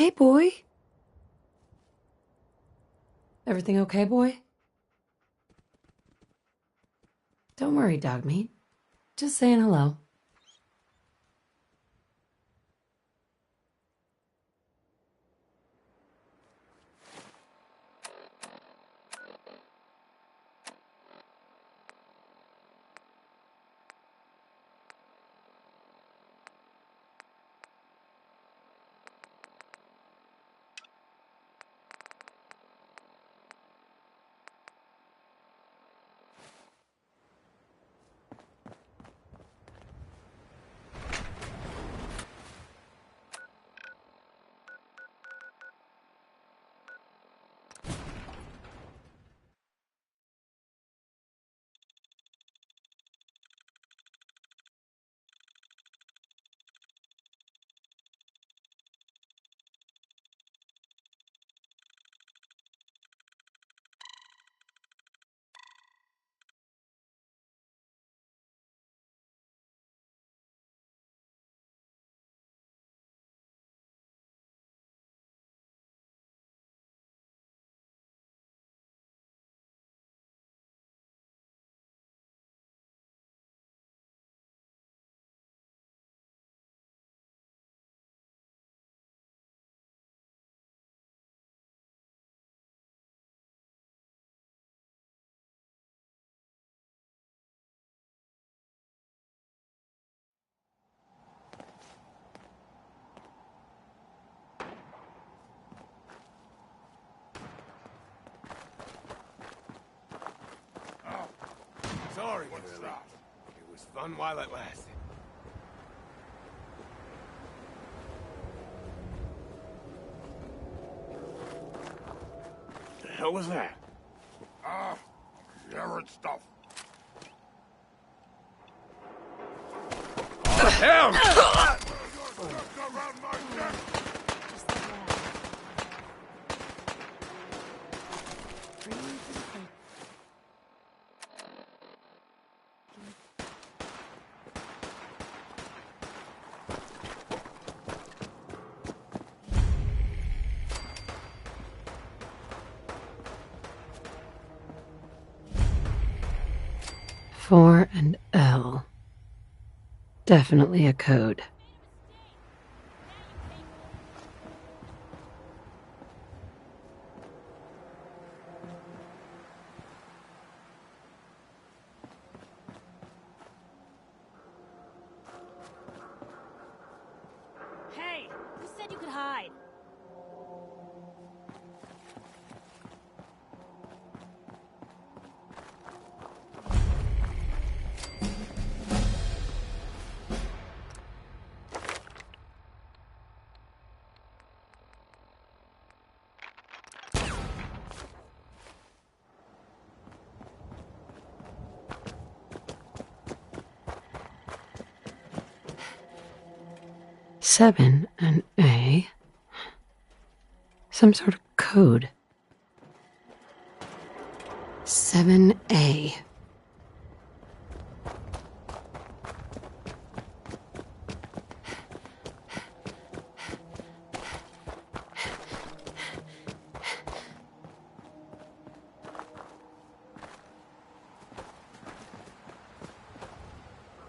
Hey, boy. Everything okay, boy? Don't worry, dog meat. Just saying hello. Sorry, Curly. It was fun while it lasted. The hell was that? Garrett stuff. Hell! Around my neck! Four and L. Definitely a code. Hey, who said you could hide? Seven and A. Some sort of code. 7A.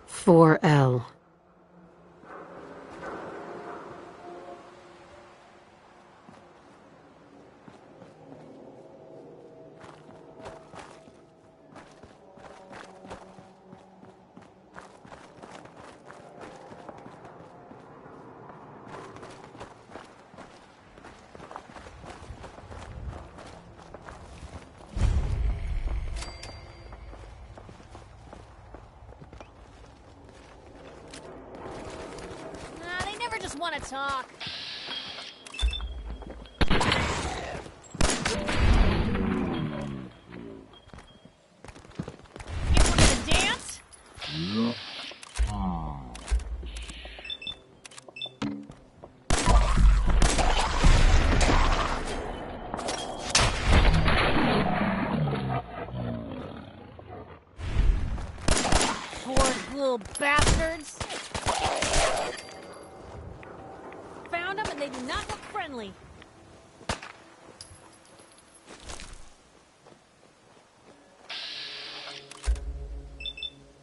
Four L. Nah, they never just want to talk. Guess we're gonna dance? Poor little bastards. Found them and they They do not look friendly.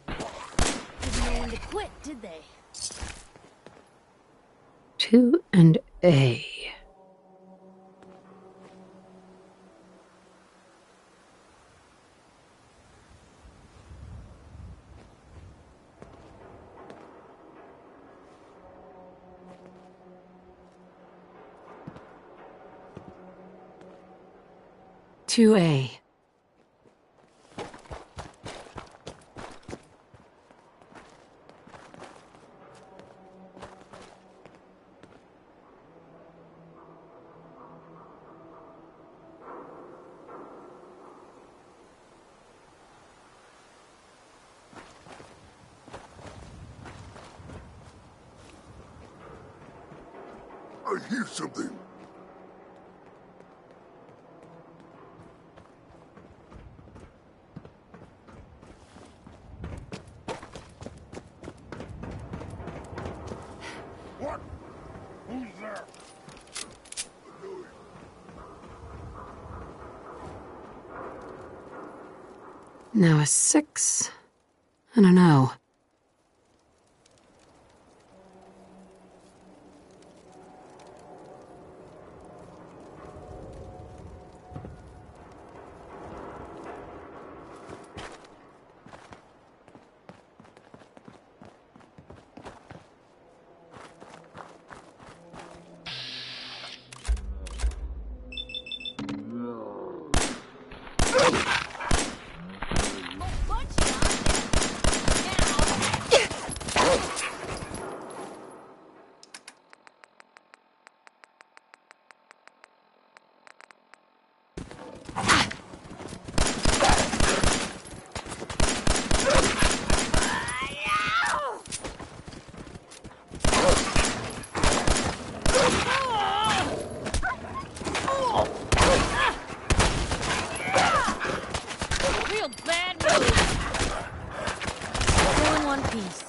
Didn't know when to quit, did they? 2 and A. Two A. I hear something. What? Who's there? Now a 6 and an O. Real bad move. All in one piece.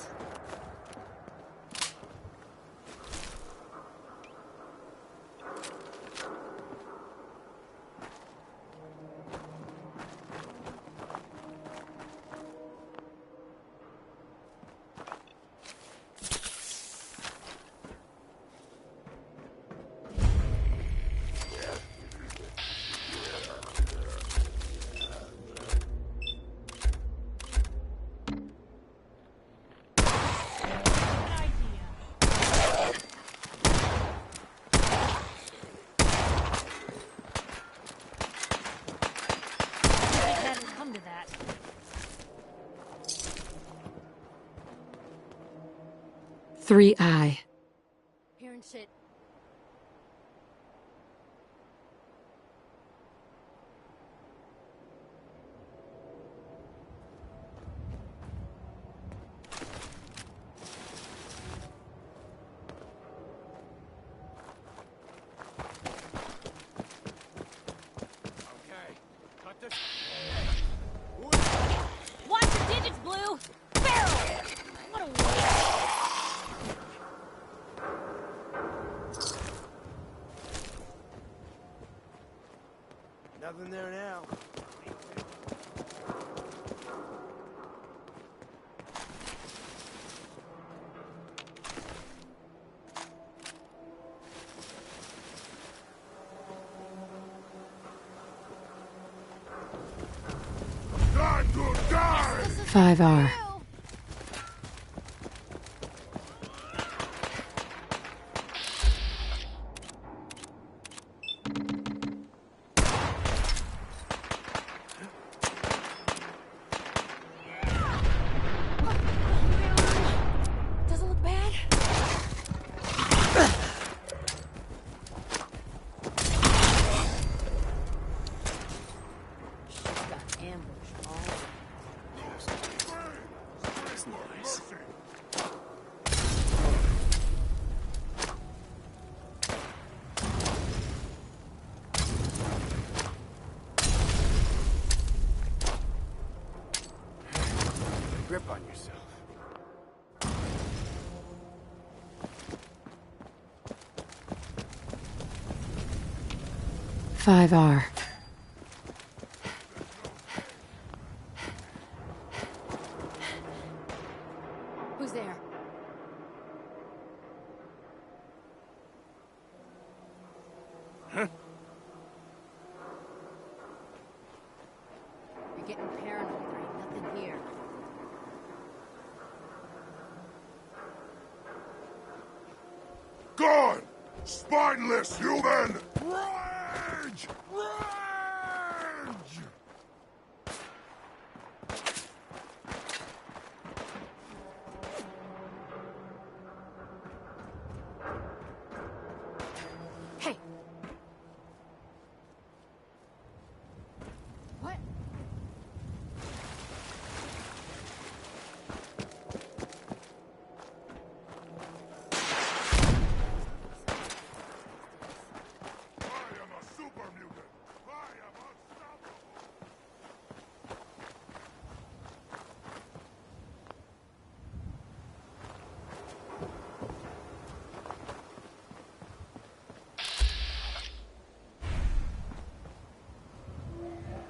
Come to that. Three I. Here and sit. Okay, cut this. Watch the digits, Blue! Barrel! What a waste. Nothing there now. Time to die! 5R. Doesn't look bad. She's got ambush all That's nice. Grip on yourself. 5R. Who's there? You're getting paranoid. There ain't nothing here. Gone! Spineless human! Rage! Rage! Hey! What? I am a super mutant! I am unstoppable!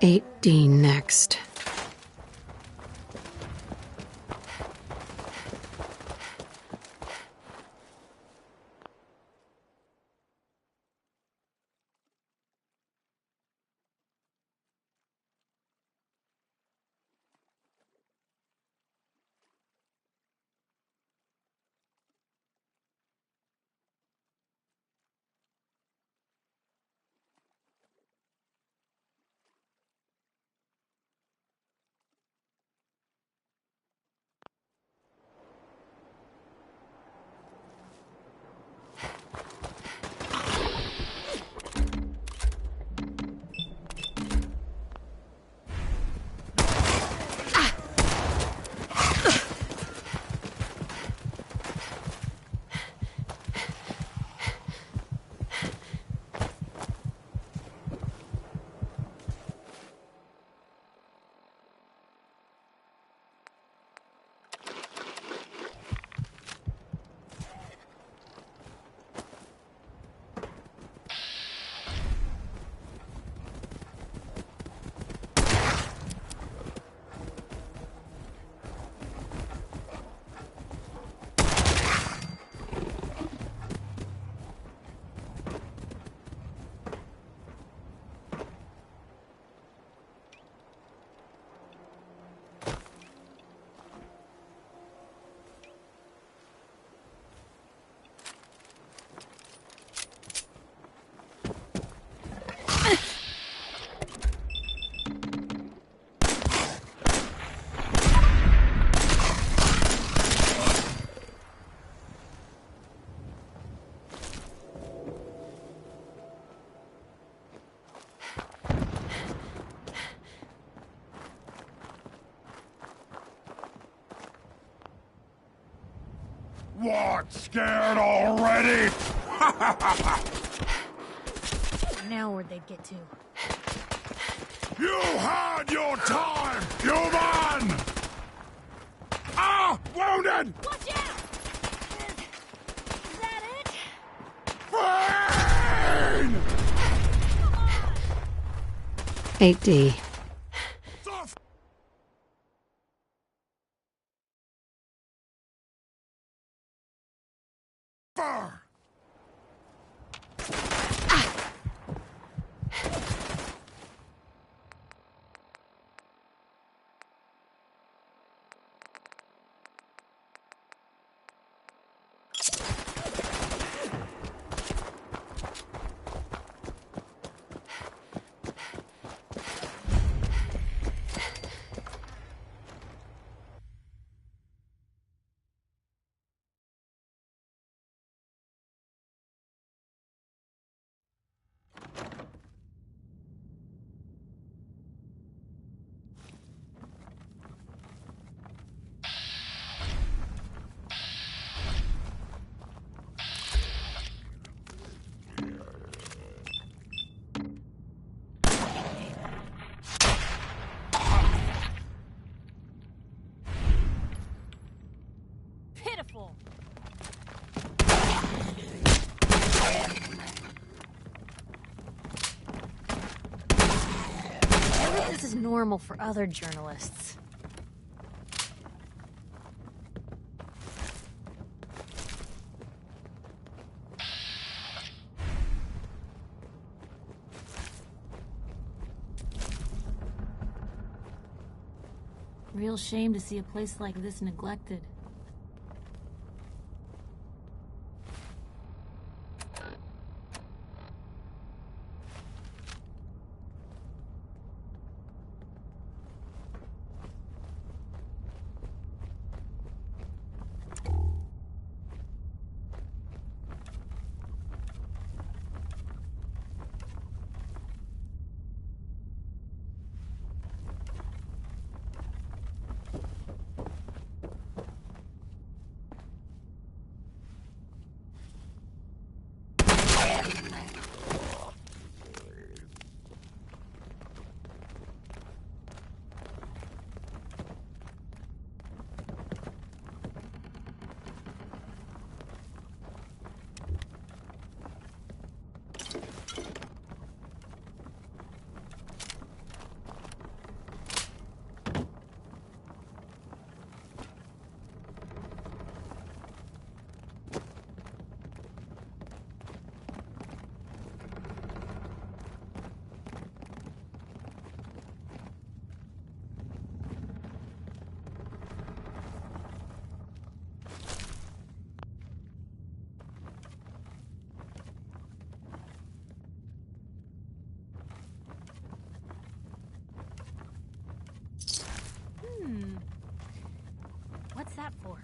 8D next. What? Scared already? Now where'd they get to? You had your time, human! Ah! Wounded! Watch out! Is that it? Pain! 8D. Soft! Fire! Pitiful. normal for other journalists. Real shame to see a place like this neglected. What's that for?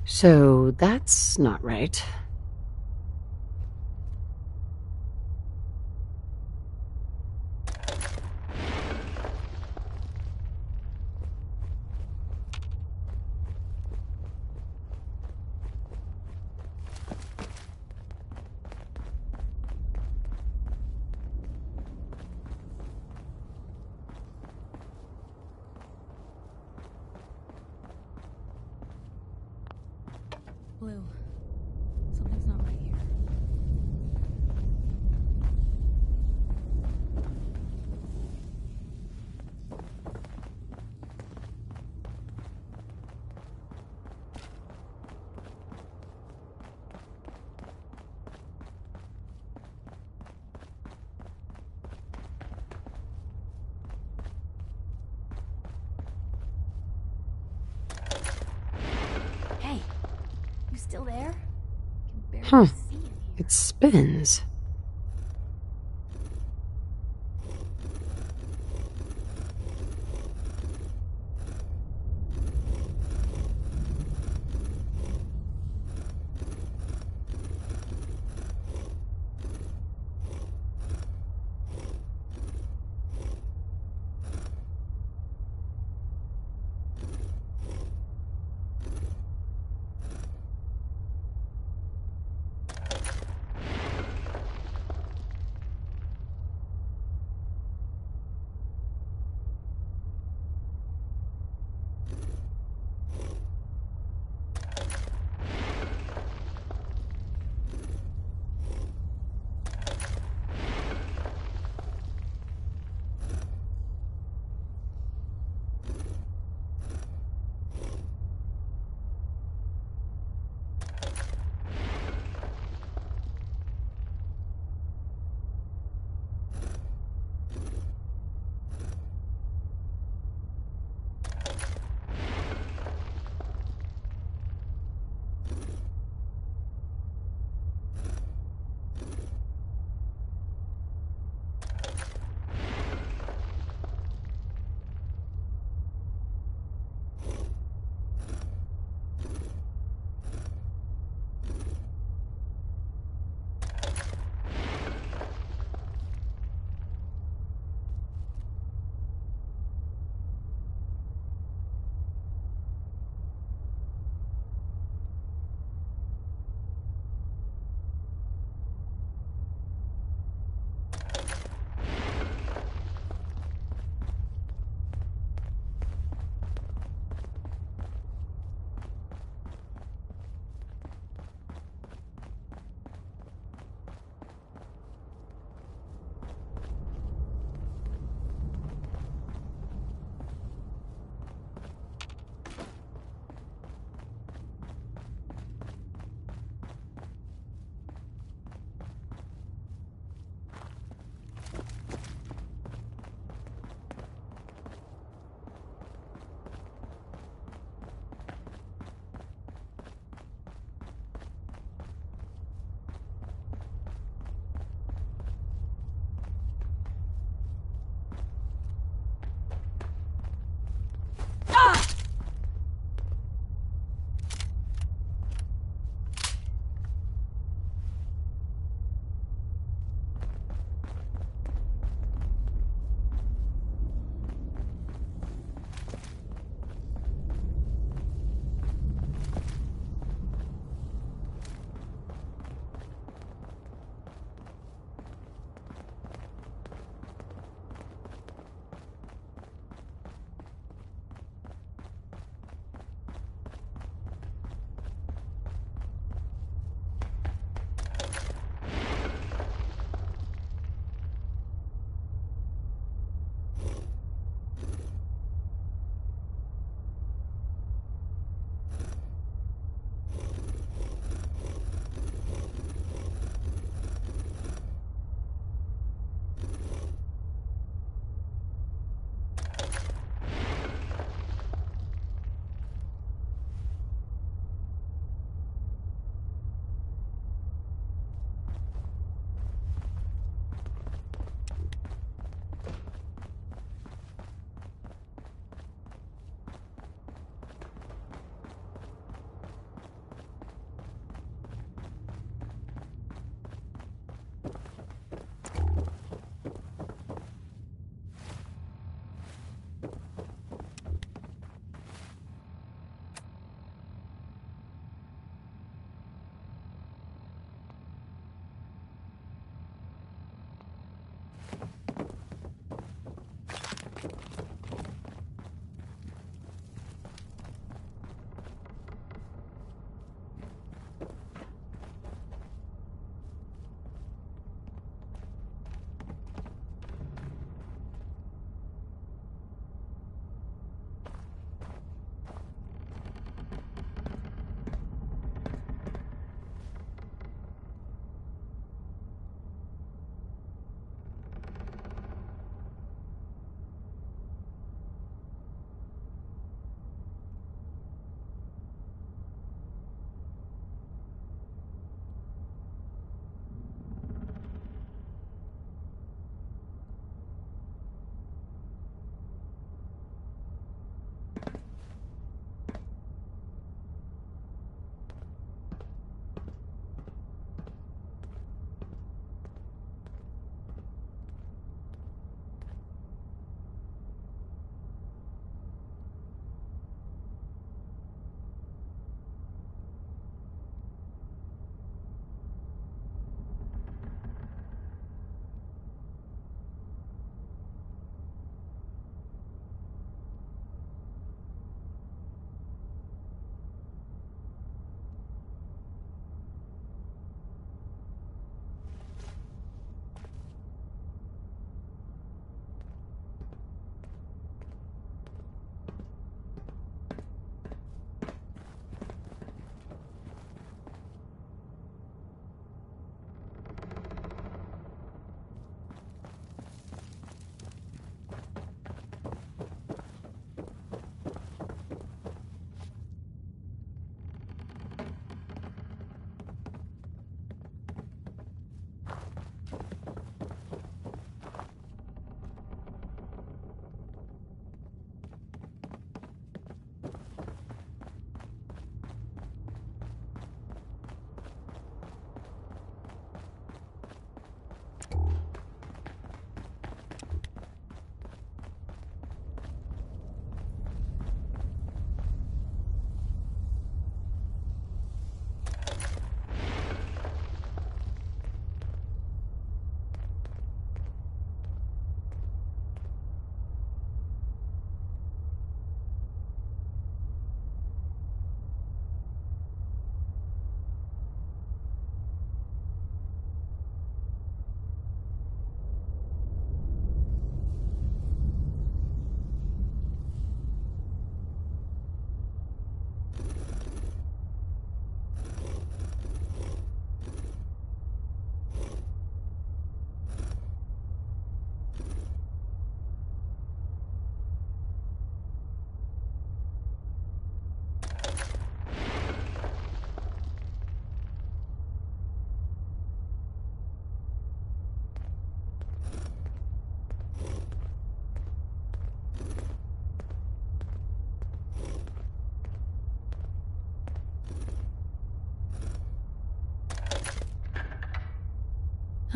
So that's not right. Blue. Something's not right here. Hey, you still there? I can barely Huh. see you. It spins.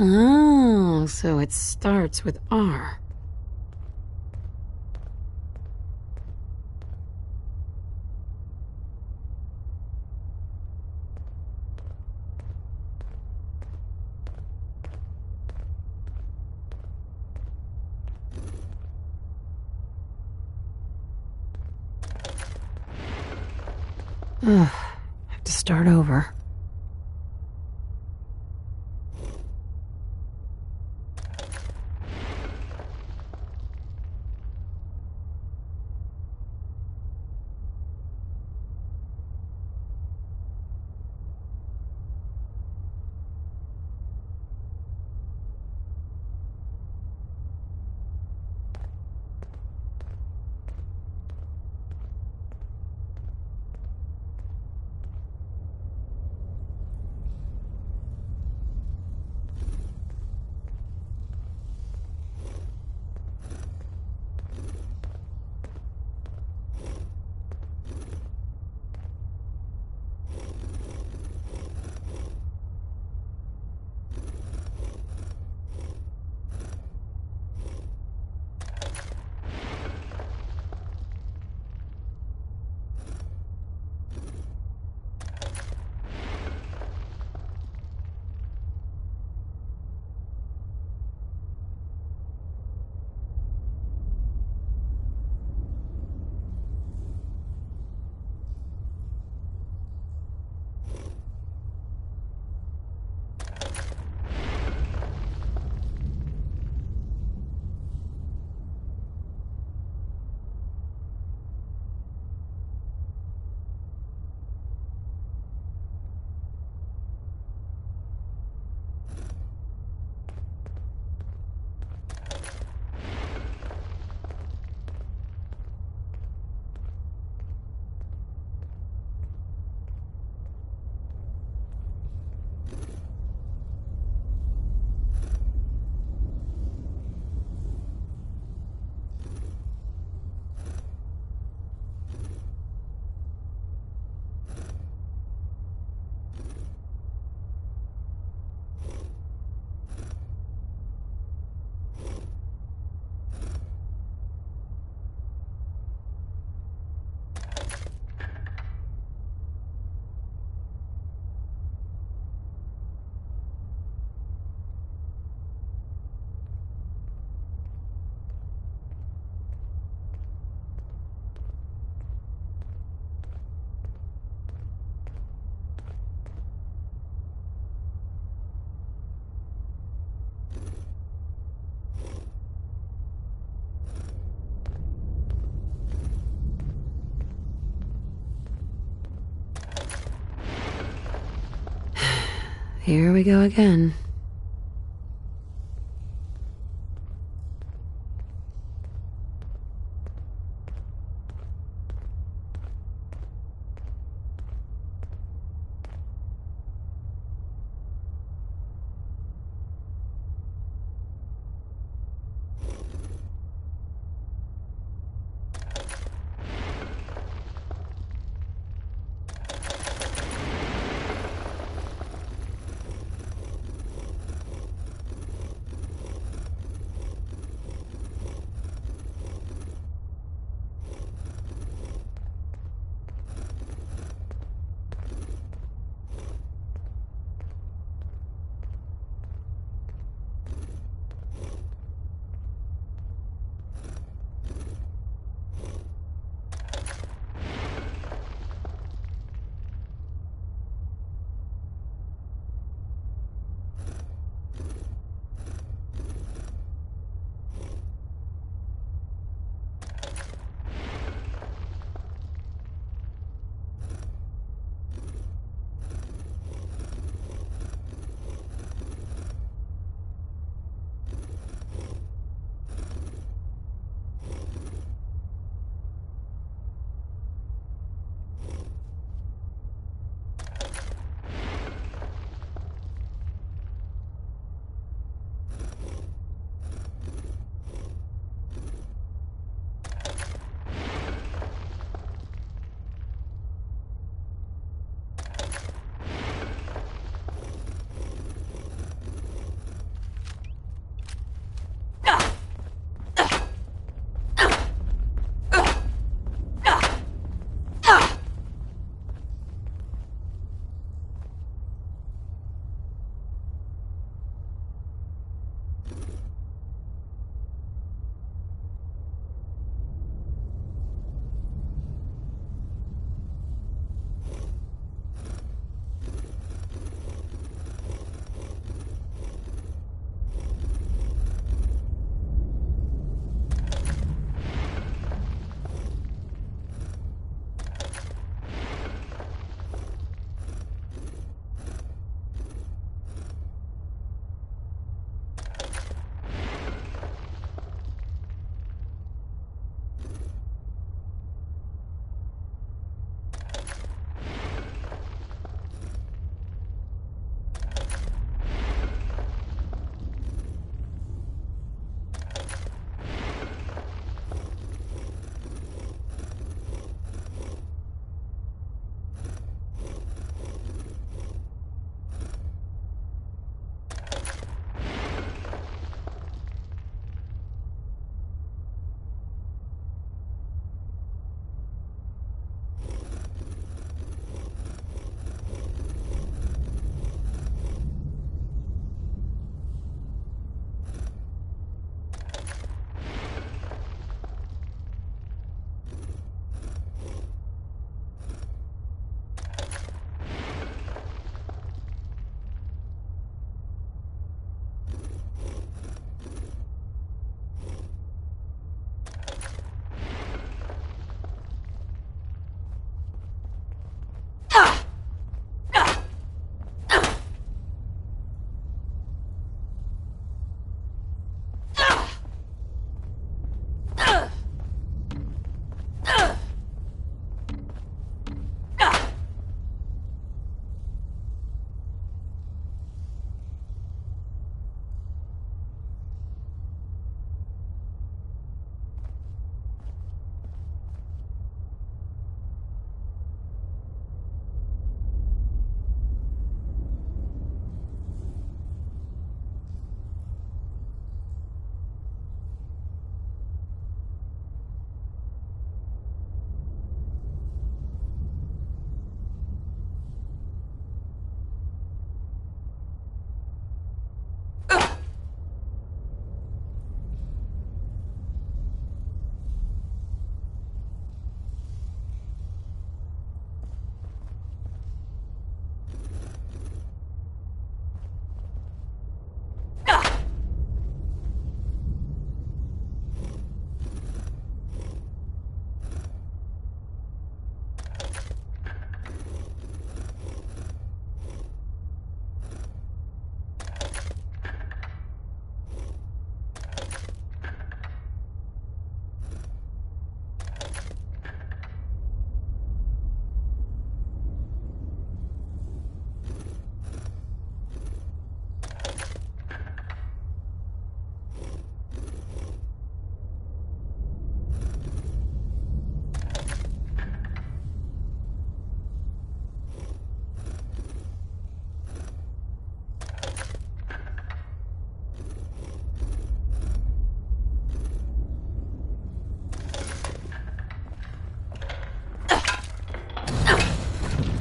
Oh, so it starts with R. Ugh, have to start over. Here we go again.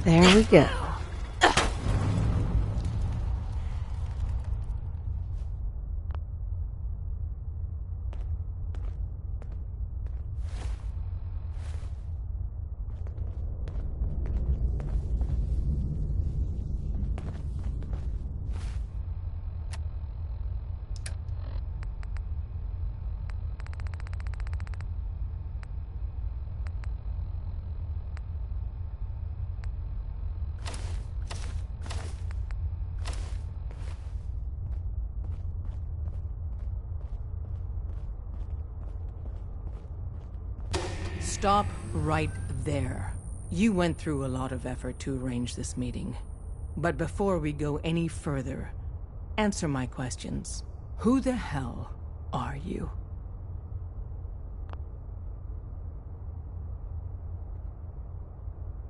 There we go. Stop right there. You went through a lot of effort to arrange this meeting. But before we go any further, answer my questions. Who the hell are you?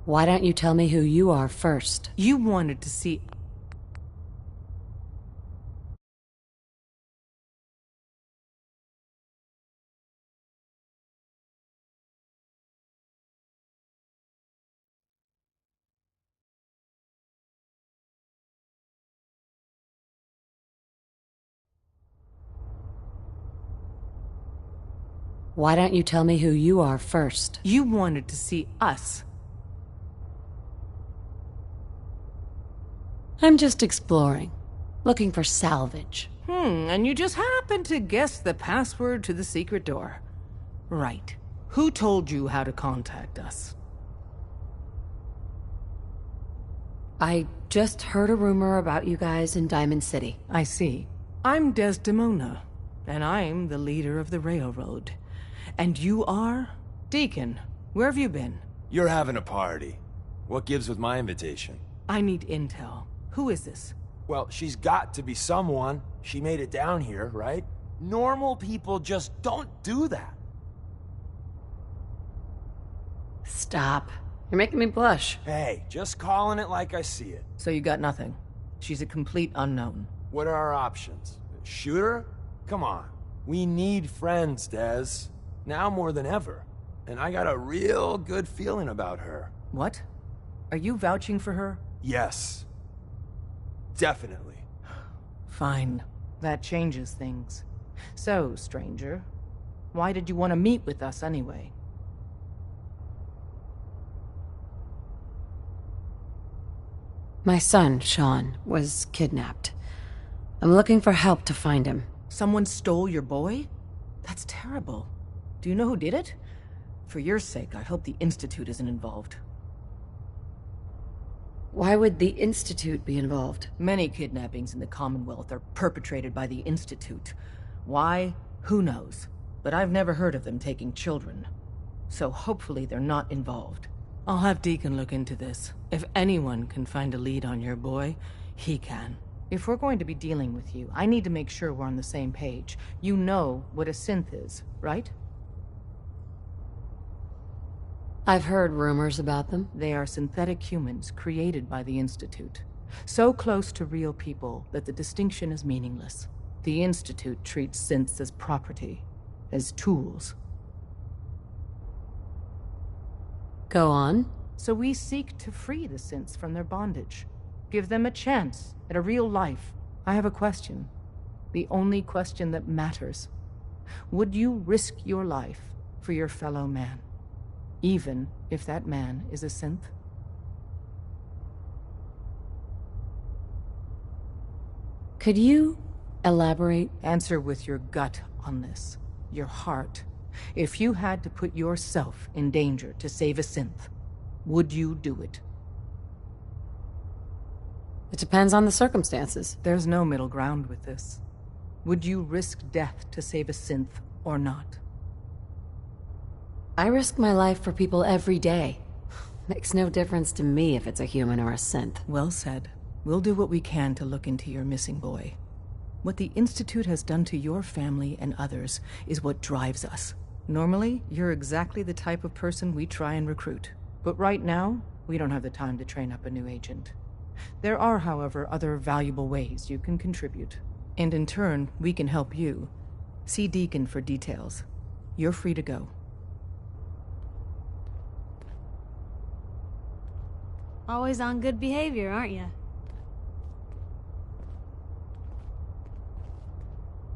Why don't you tell me who you are first? You wanted to see... Why don't you tell me who you are first? You wanted to see us. I'm just exploring, looking for salvage. And you just happened to guess the password to the secret door. Right. Who told you how to contact us? I just heard a rumor about you guys in Diamond City. I see. I'm Desdemona, and I'm the leader of the Railroad. And you are? Deacon, where have you been? You're having a party. What gives with my invitation? I need intel. Who is this? Well, she's got to be someone. She made it down here, right? Normal people just don't do that. Stop. You're making me blush. Hey, just calling it like I see it. So you got nothing. She's a complete unknown. What are our options? Shoot her? Come on. We need friends, Des. Now more than ever. And I got a real good feeling about her. What? Are you vouching for her? Yes. Definitely. Fine. That changes things. So, stranger, why did you want to meet with us anyway? My son, Sean, was kidnapped. I'm looking for help to find him. Someone stole your boy? That's terrible. Do you know who did it? For your sake, I hope the Institute isn't involved. Why would the Institute be involved? Many kidnappings in the Commonwealth are perpetrated by the Institute. Why? Who knows? But I've never heard of them taking children. So hopefully they're not involved. I'll have Deacon look into this. If anyone can find a lead on your boy, he can. If we're going to be dealing with you, I need to make sure we're on the same page. You know what a synth is, right? I've heard rumors about them. They are synthetic humans created by the Institute. So close to real people that the distinction is meaningless. The Institute treats synths as property, as tools. Go on. So we seek to free the synths from their bondage. Give them a chance at a real life. I have a question. The only question that matters. Would you risk your life for your fellow man? Even if that man is a synth? Could you elaborate? Answer with your gut on this. Your heart. If you had to put yourself in danger to save a synth, would you do it? It depends on the circumstances. There's no middle ground with this. Would you risk death to save a synth or not? I risk my life for people every day. Makes no difference to me if it's a human or a synth. Well said. We'll do what we can to look into your missing boy. What the Institute has done to your family and others is what drives us. Normally, you're exactly the type of person we try and recruit. But right now, we don't have the time to train up a new agent. There are, however, other valuable ways you can contribute. And in turn, we can help you. See Deacon for details. You're free to go. Always on good behavior, aren't you?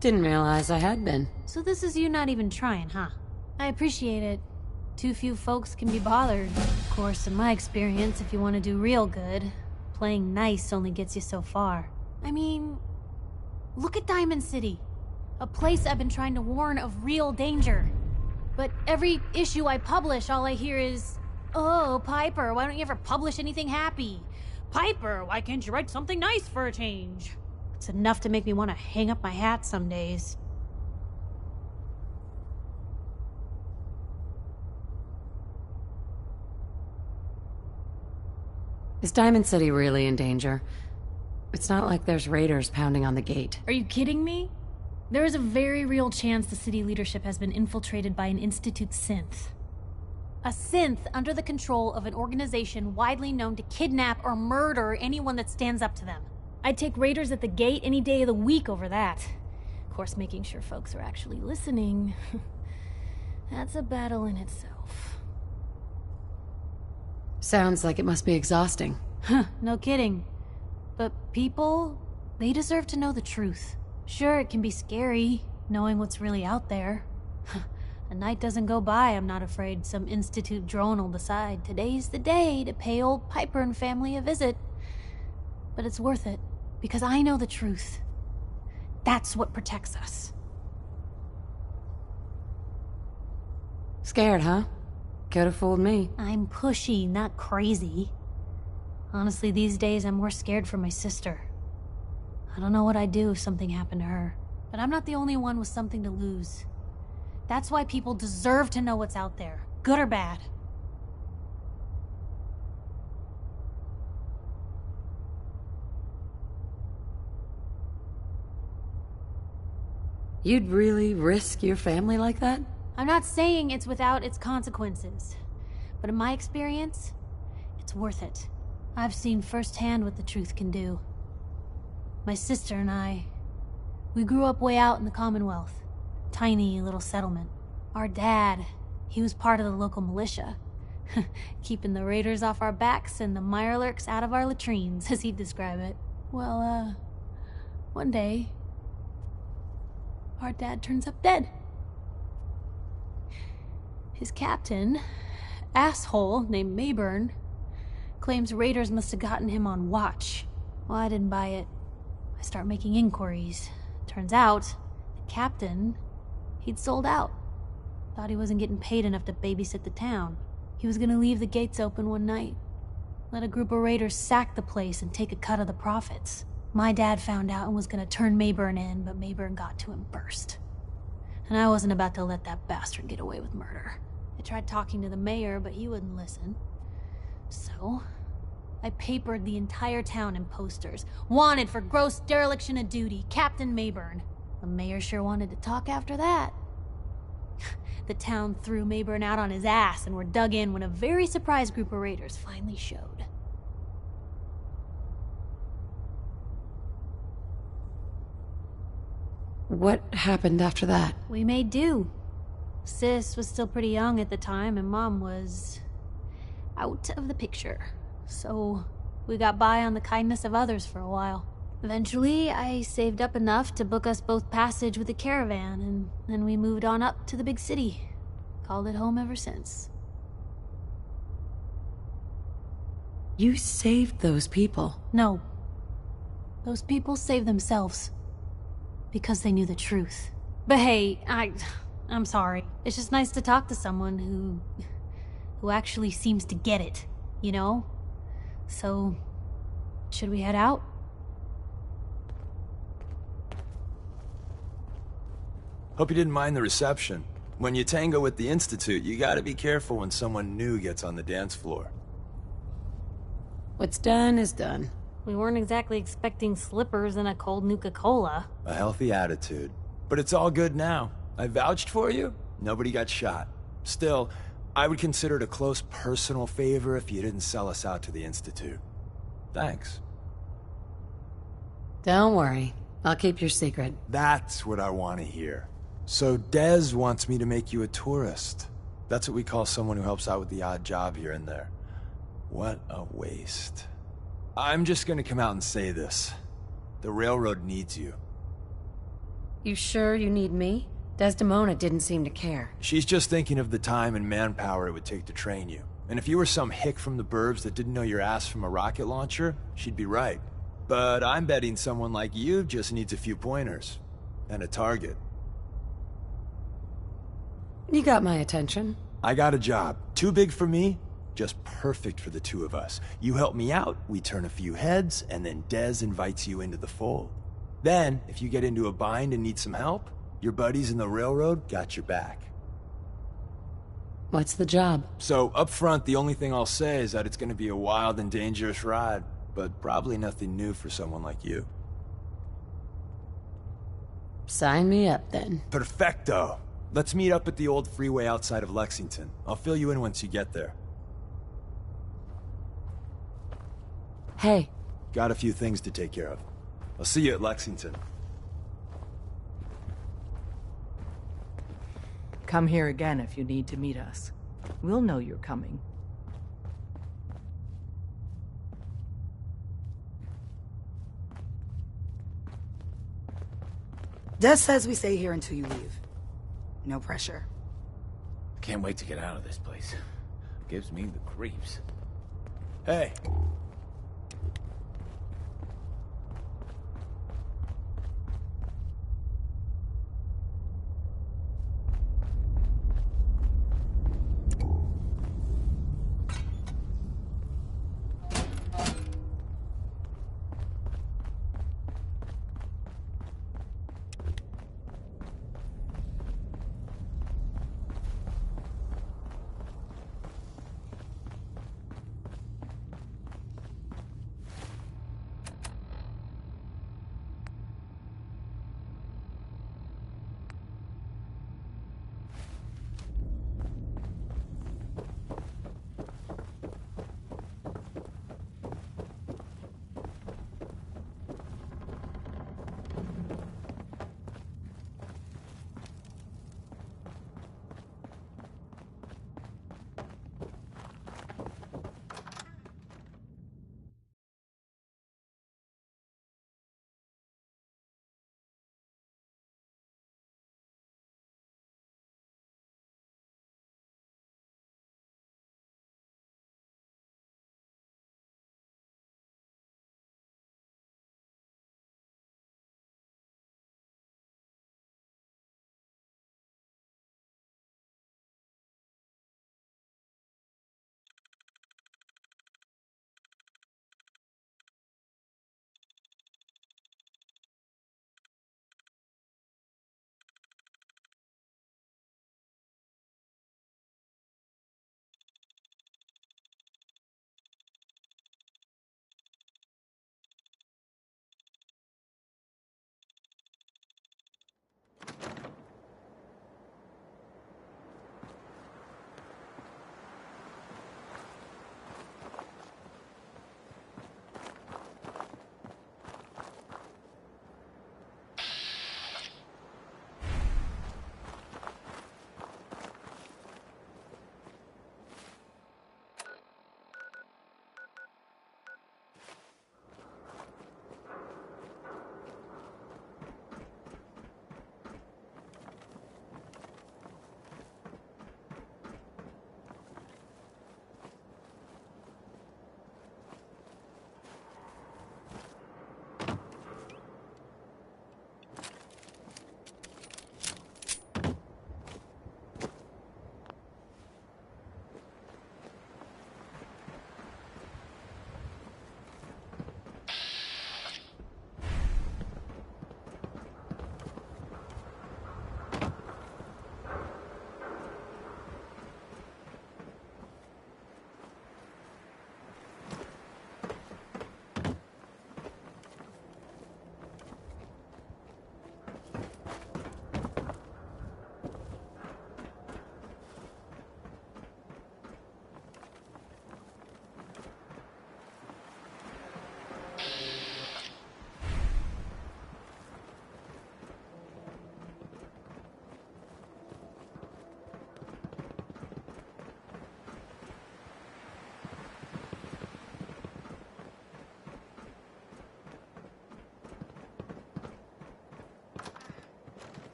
Didn't realize I had been. So this is you not even trying, huh? I appreciate it. Too few folks can be bothered. Of course, in my experience, if you want to do real good, playing nice only gets you so far. I mean, look at Diamond City. A place I've been trying to warn of real danger. But every issue I publish, all I hear is, "Oh, Piper, why don't you ever publish anything happy? Piper, why can't you write something nice for a change?" It's enough to make me want to hang up my hat some days. Is Diamond City really in danger? It's not like there's raiders pounding on the gate. Are you kidding me? There is a very real chance the city leadership has been infiltrated by an Institute synth. A synth under the control of an organization widely known to kidnap or murder anyone that stands up to them. I'd take raiders at the gate any day of the week over that. Of course, making sure folks are actually listening. That's a battle in itself. Sounds like it must be exhausting. Huh, no kidding. But people, they deserve to know the truth. Sure, it can be scary, knowing what's really out there. A night doesn't go by, I'm not afraid some Institute drone will decide today's the day to pay old Piper and family a visit. But it's worth it, because I know the truth. That's what protects us. Scared, huh? Could've fooled me. I'm pushy, not crazy. Honestly, these days I'm more scared for my sister. I don't know what I'd do if something happened to her. But I'm not the only one with something to lose. That's why people deserve to know what's out there, good or bad. You'd really risk your family like that? I'm not saying it's without its consequences. But in my experience, it's worth it. I've seen firsthand what the truth can do. My sister and I, we grew up way out in the Commonwealth. Tiny little settlement. Our dad, he was part of the local militia. Keeping the raiders off our backs and the mirelurks out of our latrines, as he'd describe it. Well, one day, our dad turns up dead. His captain, asshole named Mayburn, claims raiders must have gotten him on watch. Well, I didn't buy it. I start making inquiries. Turns out, the captain, he'd sold out. Thought he wasn't getting paid enough to babysit the town. He was gonna leave the gates open one night. Let a group of raiders sack the place and take a cut of the profits. My dad found out and was gonna turn Mayburn in, but Mayburn got to him first. And I wasn't about to let that bastard get away with murder. I tried talking to the mayor, but he wouldn't listen. So, I papered the entire town in posters. Wanted for gross dereliction of duty, Captain Mayburn. The mayor sure wanted to talk after that. The town threw Mayburn out on his ass and were dug in when a very surprised group of raiders finally showed. What happened after that? We made do. Sis was still pretty young at the time, and Mom was out of the picture. So we got by on the kindness of others for a while. Eventually, I saved up enough to book us both passage with a caravan, and then we moved on up to the big city. Called it home ever since. You saved those people. No. Those people saved themselves. Because they knew the truth. But hey, I'm sorry. It's just nice to talk to someone who actually seems to get it, you know? So, should we head out? Hope you didn't mind the reception. When you tango with the Institute, you gotta be careful when someone new gets on the dance floor. What's done is done. We weren't exactly expecting slippers and a cold Nuka-Cola. A healthy attitude. But it's all good now. I vouched for you. Nobody got shot. Still, I would consider it a close personal favor if you didn't sell us out to the Institute. Thanks. Don't worry. I'll keep your secret. That's what I want to hear. So Dez wants me to make you a tourist. That's what we call someone who helps out with the odd job here and there. What a waste. I'm just gonna come out and say this. The railroad needs you. You sure you need me? Desdemona didn't seem to care. She's just thinking of the time and manpower it would take to train you. And if you were some hick from the burbs that didn't know your ass from a rocket launcher, she'd be right. But I'm betting someone like you just needs a few pointers. And a target. You got my attention. I got a job. Too big for me, just perfect for the two of us. You help me out, we turn a few heads, and then Dez invites you into the fold. Then, if you get into a bind and need some help, your buddies in the railroad got your back. What's the job? So, up front, the only thing I'll say is that it's gonna be a wild and dangerous ride, but probably nothing new for someone like you. Sign me up, then. Perfecto! Let's meet up at the old freeway outside of Lexington. I'll fill you in once you get there. Hey. Got a few things to take care of. I'll see you at Lexington. Come here again if you need to meet us. We'll know you're coming. Des says we stay here until you leave. No pressure. Can't wait to get out of this place. Gives me the creeps. Hey.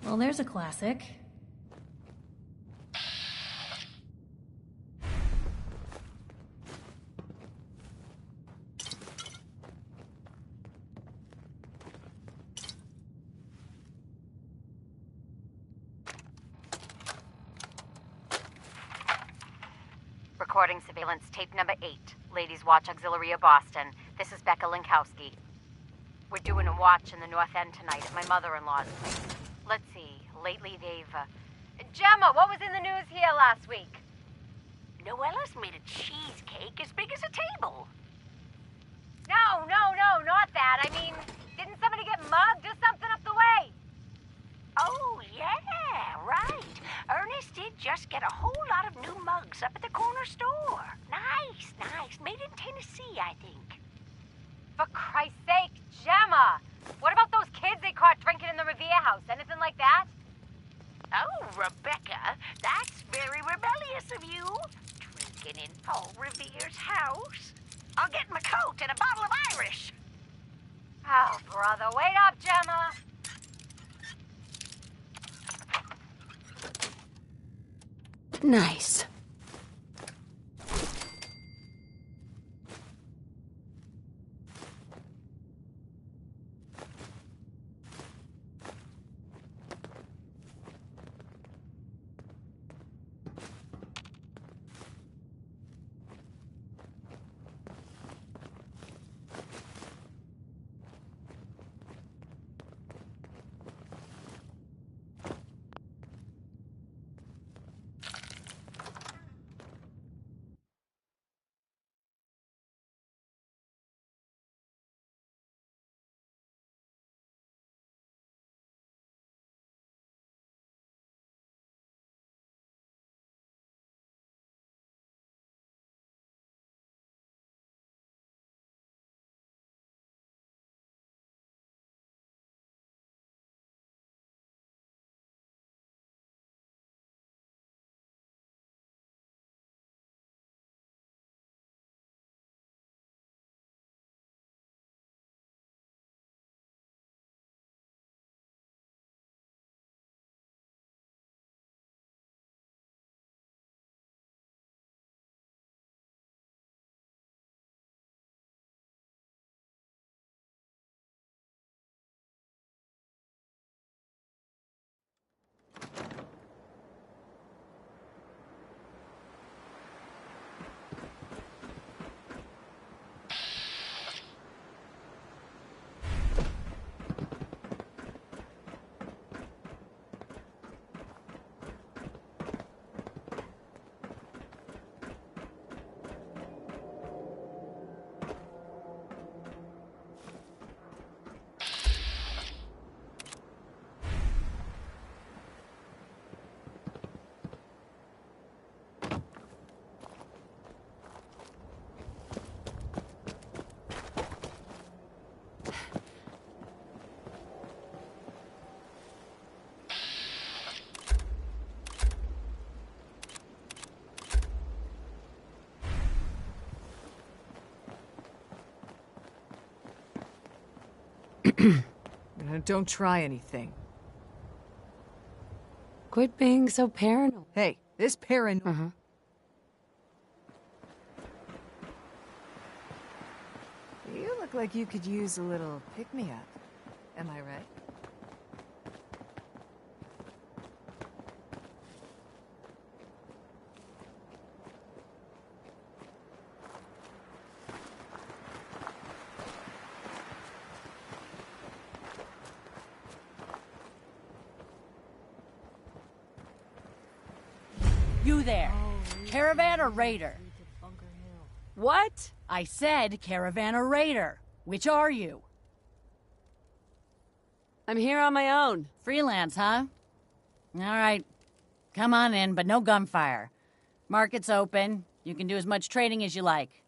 Well, there's a classic. Recording surveillance tape number 8. Ladies Watch Auxiliary of Boston. This is Becca Linkowski. We're doing a watch in the North End tonight at my mother-in-law's place. Let's see. Lately they've, Gemma, what was in the news here last week? Noella's made a cheesecake as big as a table. No, not that. I mean, didn't somebody get mugged or something up the way? Oh, yeah, right. Ernest did just get a whole lot of new mugs up at the corner store. Nice. Made in Tennessee, I think. For Christ's sake, Gemma! What about those kids they caught drinking in the Revere house? Anything like that? Oh, Rebecca, that's very rebellious of you. Drinking in Paul Revere's house. I'll get my coat and a bottle of Irish. Oh, brother, wait up, Gemma! Nice. Don't try anything. Quit being so paranoid. Hey, this paranoid. You look like you could use a little pick-me-up. Am I right? You there. Caravan or Raider? What? I said Caravan or Raider. Which are you? I'm here on my own. Freelance, huh? All right. Come on in, but no gunfire. Market's open. You can do as much trading as you like.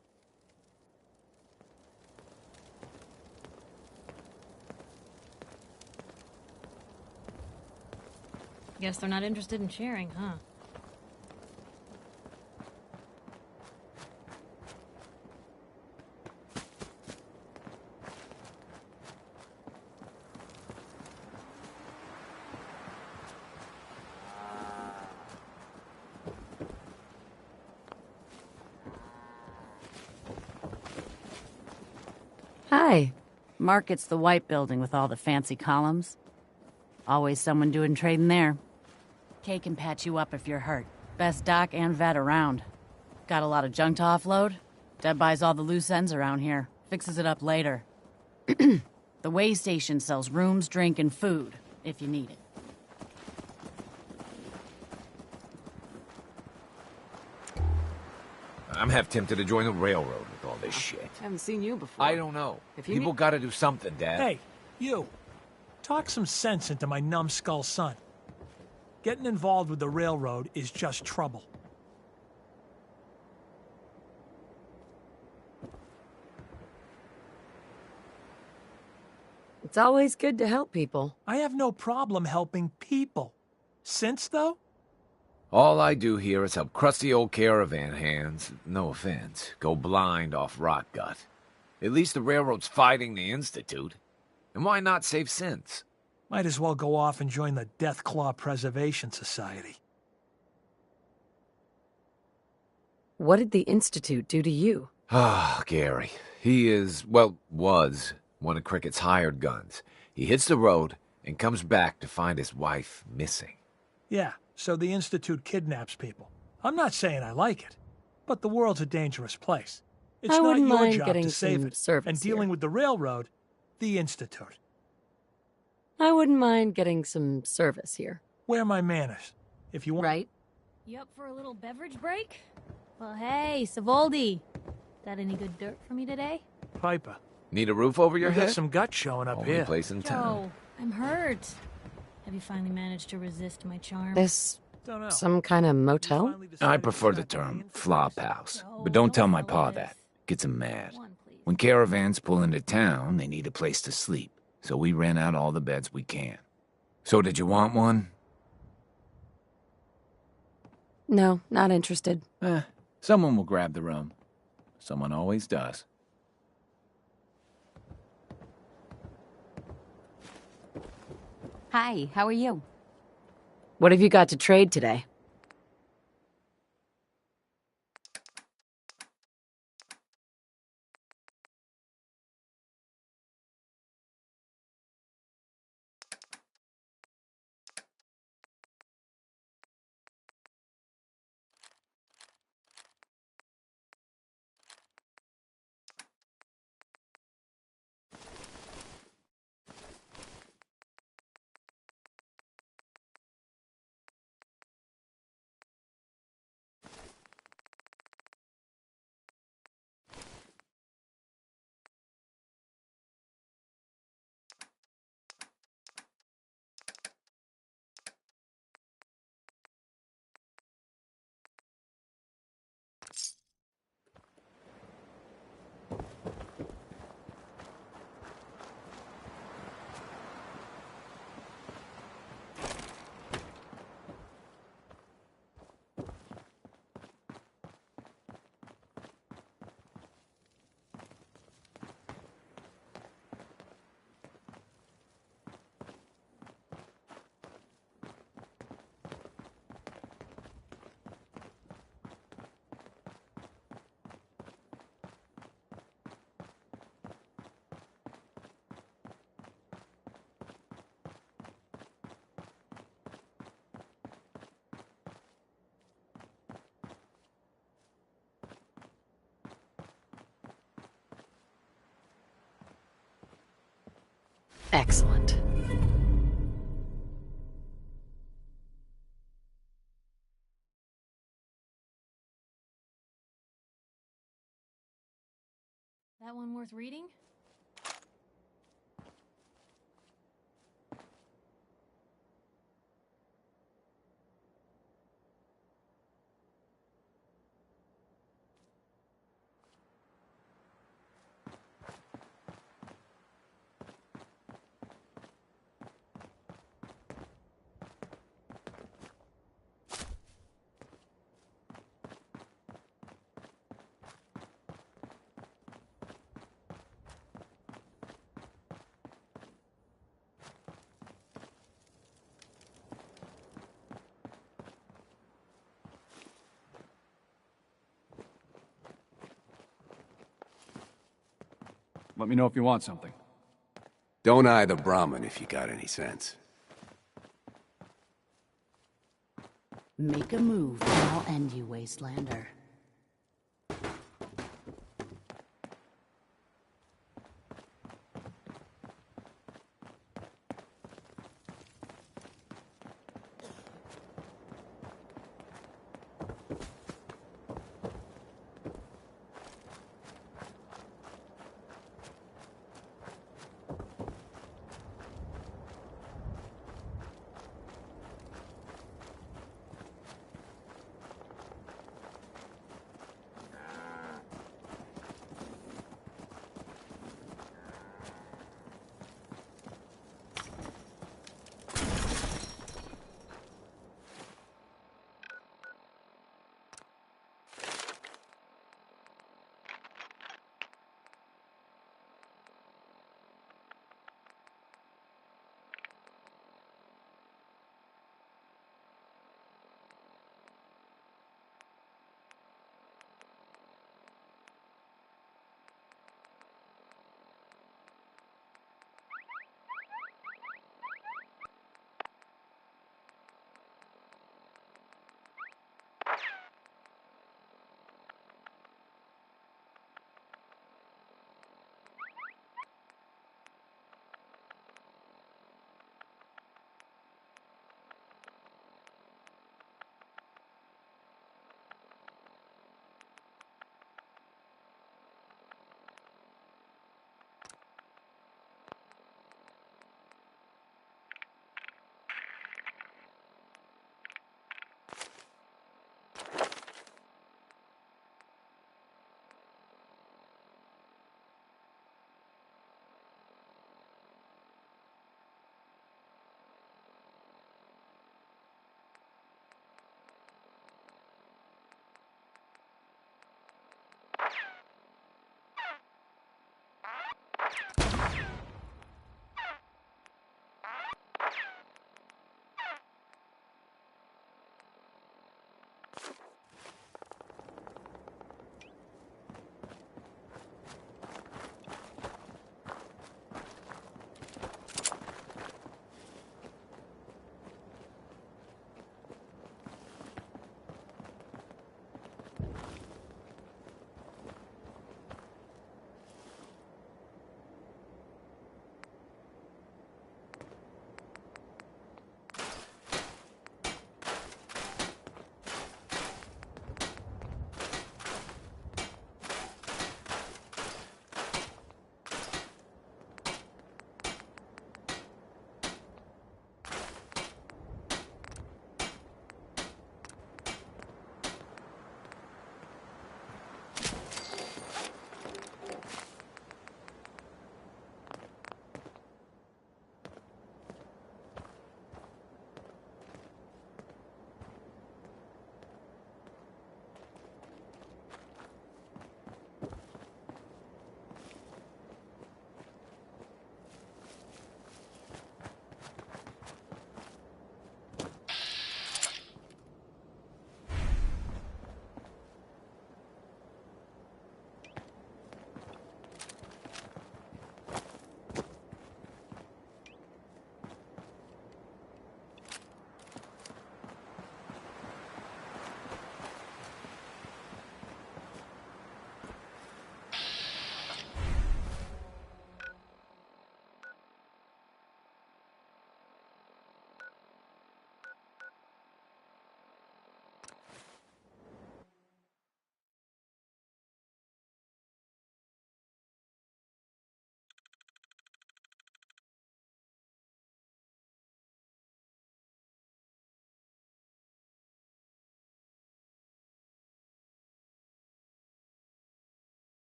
Guess they're not interested in sharing, huh? Hi. Market's the white building with all the fancy columns. Always someone doing trading there. Kay can patch you up if you're hurt. Best doc and vet around. Got a lot of junk to offload? Deb buys all the loose ends around here. Fixes it up later. The way station sells rooms, drink, and food, if you need it. I'm half tempted to join the railroad with all this shit. Haven't seen you before. I don't know. If you People need- gotta do something, Dad. Hey, you. Talk some sense into my numbskull son. Getting involved with the railroad is just trouble. It's always good to help people. I have no problem helping people. Since, though? All I do here is help crusty old caravan hands, no offense, go blind off rot gut. At least the railroad's fighting the Institute. And why not save sense? Might as well go off and join the Deathclaw Preservation Society. What did the Institute do to you? Ah, Gary. He is, well, was one of Cricket's hired guns. He hits the road and comes back to find his wife missing. Yeah, so the Institute kidnaps people. I'm not saying I like it, but the world's a dangerous place. It's I not wouldn't your mind job getting to save some it. service And dealing here. with the railroad, the Institute. I wouldn't mind getting some service here. Wear my manners, if you want. Right? You up for a little beverage break? Well, hey, Savoldi. Got any good dirt for me today? Piper. Need a roof over your You head? got some gut showing up Only here. place in town. Joe, I'm hurt. Have you finally managed to resist my charm? This Don't know. some kind of motel? I prefer the term flop house, but don't tell my pa that. Gets him mad. When caravans pull into town, they need a place to sleep, so we rent out all the beds we can. So did you want one? No, not interested. Someone will grab the room. Someone always does. Hi, how are you? What have you got to trade today? Excellent. That one worth reading? Let me know if you want something. Don't eye the Brahmin if you got any sense. Make a move, and I'll end you, Wastelander.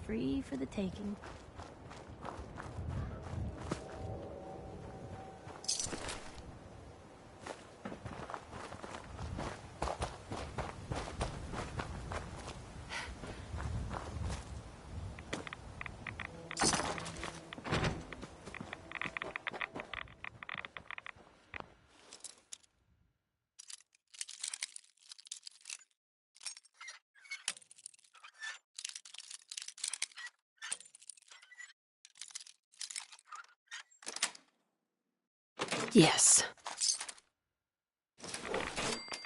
free for the taking. Yes.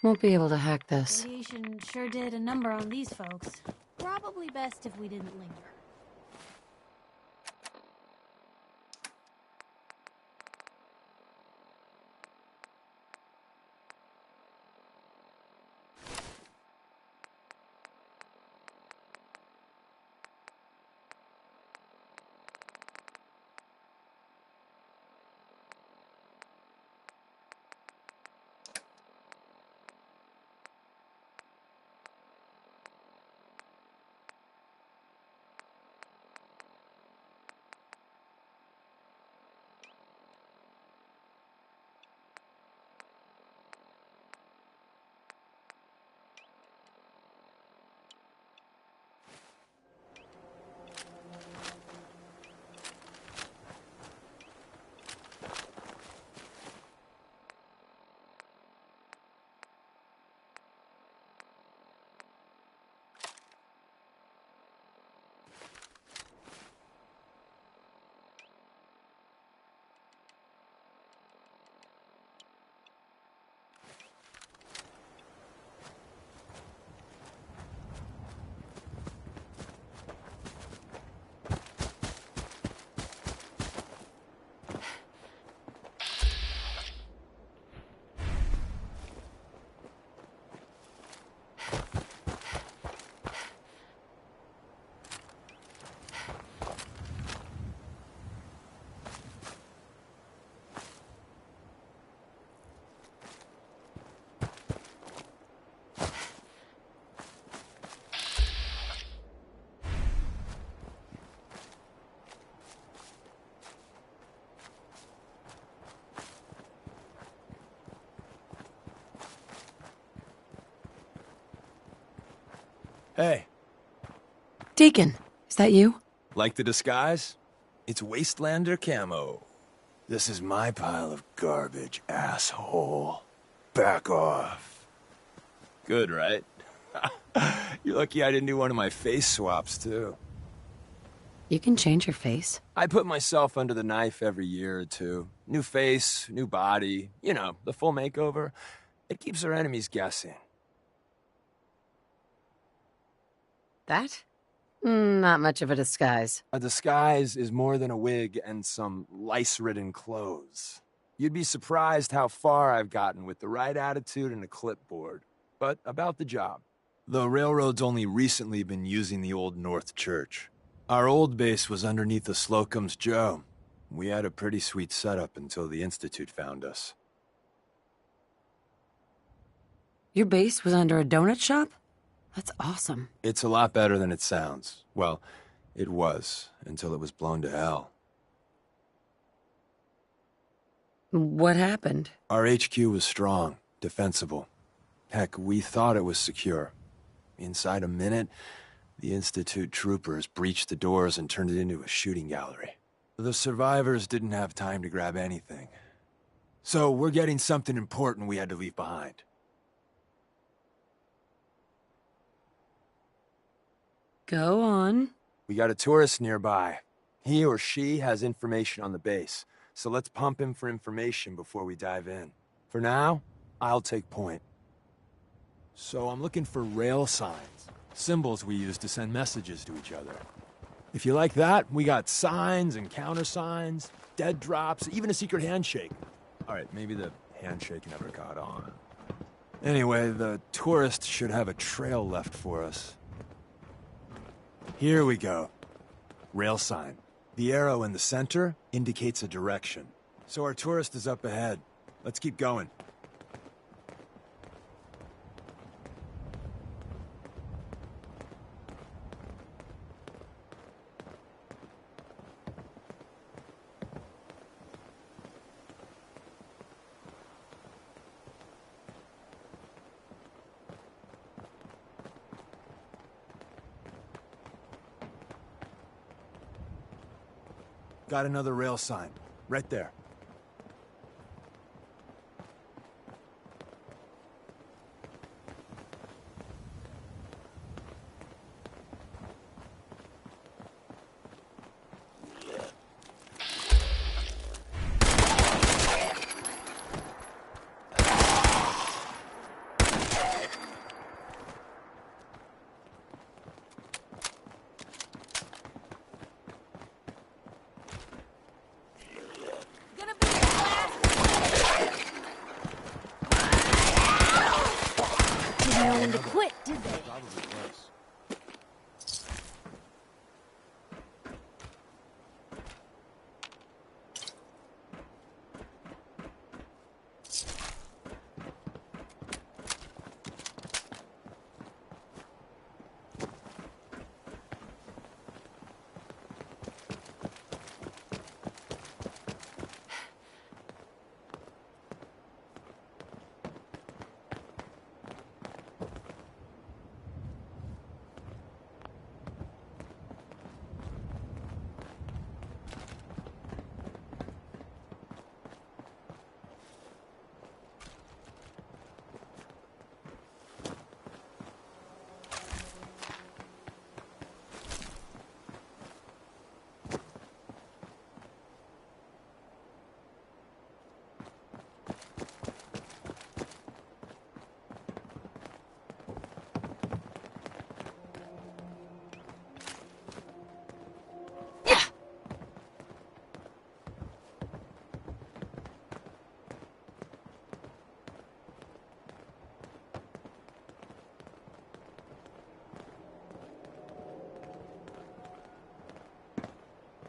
Won't be able to hack this. Radiation sure did a number on these folks. Probably best if we didn't linger. Hey. Deacon, is that you? Like the disguise? It's Wastelander camo. This is my pile of garbage, asshole. Back off. Good, right? You're lucky I didn't do one of my face swaps, too. You can change your face. I put myself under the knife every year or two. New face, new body, you know, the full makeover. It keeps our enemies guessing. That? Not much of a disguise. A disguise is more than a wig and some lice-ridden clothes. You'd be surprised how far I've gotten with the right attitude and a clipboard. But about the job. The railroad's only recently been using the Old North Church. Our old base was underneath the Slocum's Joe. We had a pretty sweet setup until the Institute found us. Your base was under a donut shop? That's awesome. It's a lot better than it sounds. Well, it was, until it was blown to hell. What happened? Our HQ was strong, defensible. Heck, we thought it was secure. Inside a minute, the Institute troopers breached the doors and turned it into a shooting gallery. The survivors didn't have time to grab anything. So we're getting something important we had to leave behind. Go on. We got a tourist nearby. He or she has information on the base, so let's pump him for information before we dive in. For now, I'll take point. So I'm looking for rail signs, symbols we use to send messages to each other. If you like that, we got signs and countersigns, dead drops, even a secret handshake. All right, maybe the handshake never caught on. Anyway, the tourist should have a trail left for us. Here we go. Rail sign. The arrow in the center indicates a direction. So our tourist is up ahead. Let's keep going. Got another rail sign. Right there. Didn't know when to quit, did they?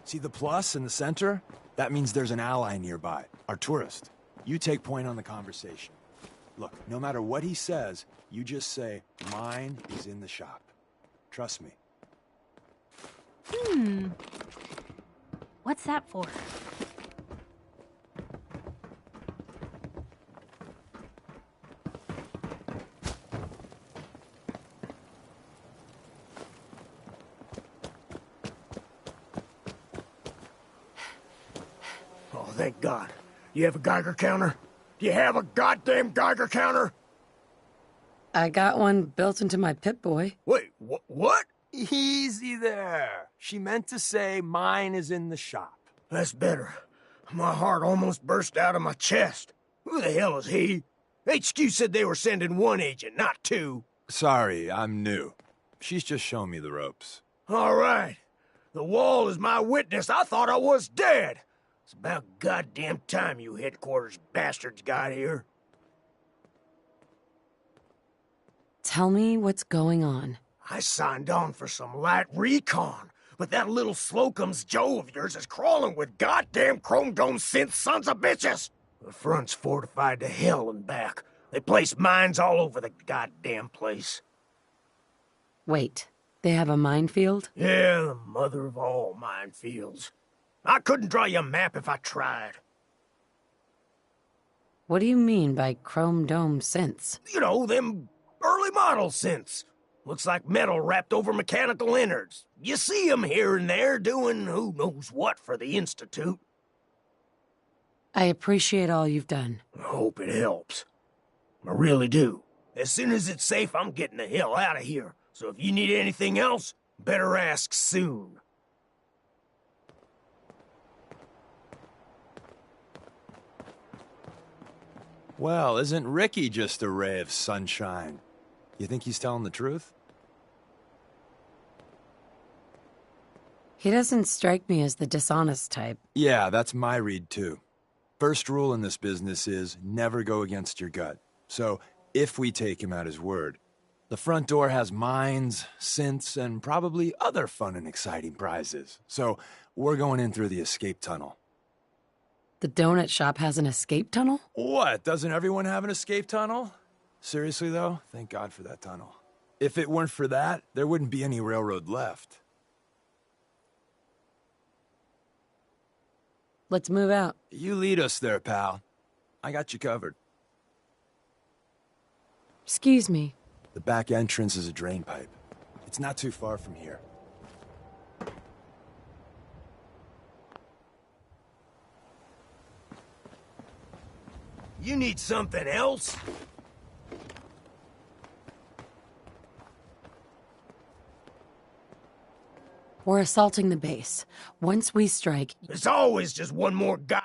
See the plus in the center? That means there's an ally nearby, our tourist. You take point on the conversation. Look, no matter what he says, you just say, mine is in the shop. Trust me. What's that for? Oh, thank God. You have a Geiger counter? Do you have a goddamn Geiger counter? I got one built into my Pip-Boy. Wait, what? Easy there. She meant to say mine is in the shop. That's better. My heart almost burst out of my chest. Who the hell is he? HQ said they were sending one agent, not two. Sorry, I'm new. She's just showing me the ropes. All right. The wall is my witness. I thought I was dead. It's about goddamn time you headquarters bastards got here. Tell me what's going on. I signed on for some light recon, but that little Slocum's Joe of yours is crawling with goddamn Chrome Dome synth sons of bitches. The front's fortified to hell and back. They place mines all over the goddamn place. Wait, they have a minefield? Yeah, the mother of all minefields. I couldn't draw you a map if I tried. What do you mean by Chrome Dome synths? You know, them early model synths. Looks like metal wrapped over mechanical innards. You see them here and there doing who knows what for the Institute. I appreciate all you've done. I hope it helps. I really do. As soon as it's safe, I'm getting the hell out of here. So if you need anything else, better ask soon. Well, isn't Ricky just a ray of sunshine? You think he's telling the truth? He doesn't strike me as the dishonest type. Yeah, that's my read too. First rule in this business is never go against your gut. So, if we take him at his word, the front door has mines, synths, and probably other fun and exciting prizes. So, we're going in through the escape tunnel. The donut shop has an escape tunnel? What? Doesn't everyone have an escape tunnel? Seriously, though, thank God for that tunnel. If it weren't for that, there wouldn't be any railroad left. Let's move out. You lead us there, pal. I got you covered. Excuse me. The back entrance is a drain pipe. It's not too far from here. You need something else? We're assaulting the base. Once we strike... There's always just one more god...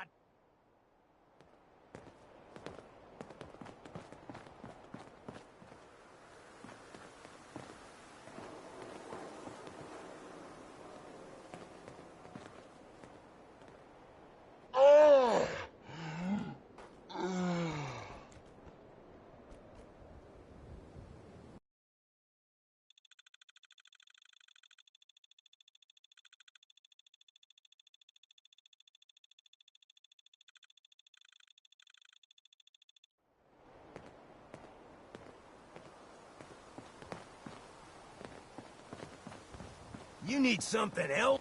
You need something else?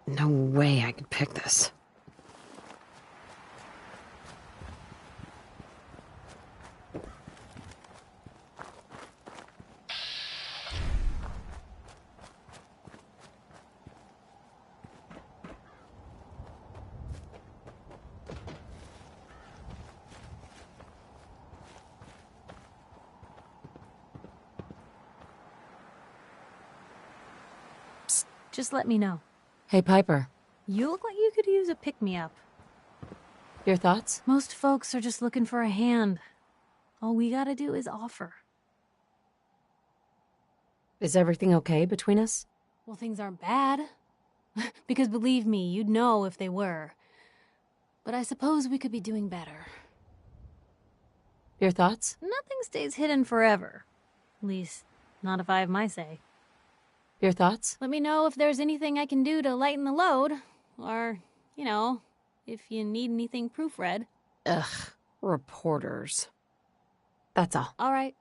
No way I could pick this. Psst, just let me know. Hey, Piper. You look like you could use a pick-me-up. Your thoughts? Most folks are just looking for a hand. All we gotta do is offer. Is everything okay between us? Well, things aren't bad. Because believe me, you'd know if they were. But I suppose we could be doing better. Your thoughts? Nothing stays hidden forever. At least, not if I have my say. Your thoughts? Let me know if there's anything I can do to lighten the load. Or, you know, if you need anything proofread. Ugh, reporters. That's all. All right.